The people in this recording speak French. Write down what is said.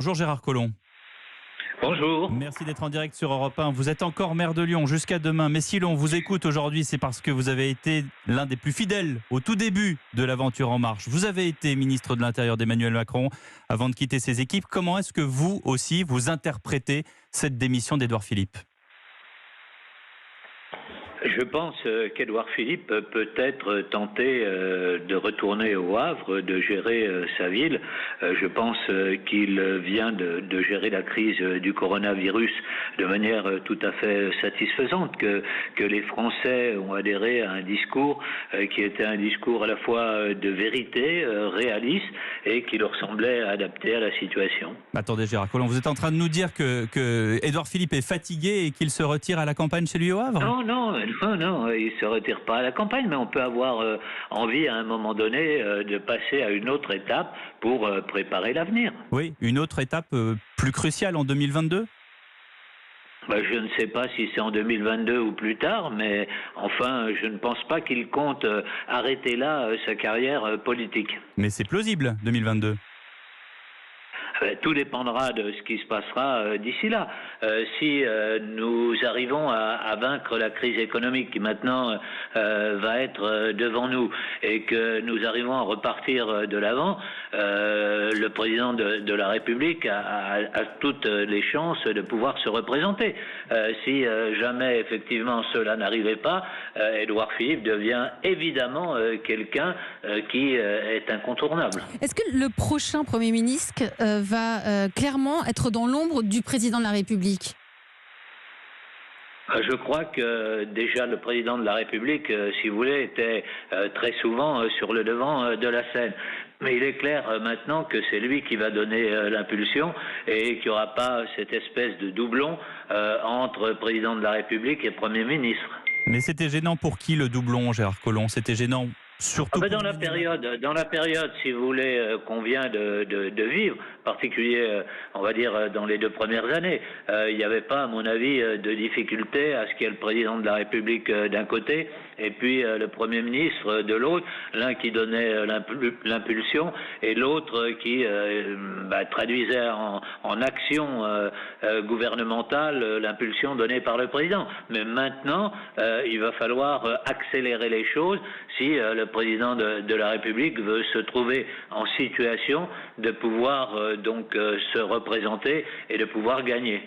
Bonjour Gérard Collomb. Bonjour. Merci d'être en direct sur Europe 1. Vous êtes encore maire de Lyon jusqu'à demain. Mais si l'on vous écoute aujourd'hui, c'est parce que vous avez été l'un des plus fidèles au tout début de l'aventure En Marche. Vous avez été ministre de l'Intérieur d'Emmanuel Macron avant de quitter ses équipes. Comment est-ce que vous aussi, vous interprétez cette démission d'Édouard Philippe ? Je pense qu'Édouard Philippe peut être tenté de retourner au Havre, de gérer sa ville. Je pense qu'il vient de gérer la crise du coronavirus de manière tout à fait satisfaisante, que les Français ont adhéré à un discours qui était un discours à la fois de vérité, réaliste, et qui leur semblait adapté à la situation. Attendez Gérard Collomb, vous êtes en train de nous dire que Édouard Philippe est fatigué et qu'il se retire à la campagne chez lui au Havre ? Non, il ne se retire pas à la campagne, mais on peut avoir envie à un moment donné de passer à une autre étape pour préparer l'avenir. Oui, une autre étape plus cruciale en 2022 ? Je ne sais pas si c'est en 2022 ou plus tard, mais enfin, je ne pense pas qu'il compte arrêter là sa carrière politique. Mais c'est plausible, 2022. Tout dépendra de ce qui se passera d'ici là. Si nous arrivons à vaincre la crise économique qui maintenant va être devant nous et que nous arrivons à repartir de l'avant, le président de la République a toutes les chances de pouvoir se représenter. Si jamais effectivement cela n'arrivait pas, Édouard Philippe devient évidemment quelqu'un qui est incontournable. Est-ce que le prochain Premier ministre va clairement être dans l'ombre du président de la République ? Je crois que déjà le président de la République, si vous voulez, était très souvent sur le devant de la scène. Mais il est clair maintenant que c'est lui qui va donner l'impulsion et qu'il n'y aura pas cette espèce de doublon entre président de la République et Premier ministre. Mais c'était gênant pour qui le doublon, Gérard Collomb ? C'était gênant surtout dans la période, si vous voulez, qu'on vient de vivre, en particulier, on va dire, dans les 2 premières années, il n'y avait pas, à mon avis, de difficulté à ce qu'il y ait le président de la République d'un côté et puis le Premier ministre de l'autre, l'un qui donnait l'impulsion et l'autre qui traduisait en action gouvernementale l'impulsion donnée par le président. Mais maintenant, il va falloir accélérer les choses si le président de la République veut se trouver en situation de pouvoir se représenter et de pouvoir gagner.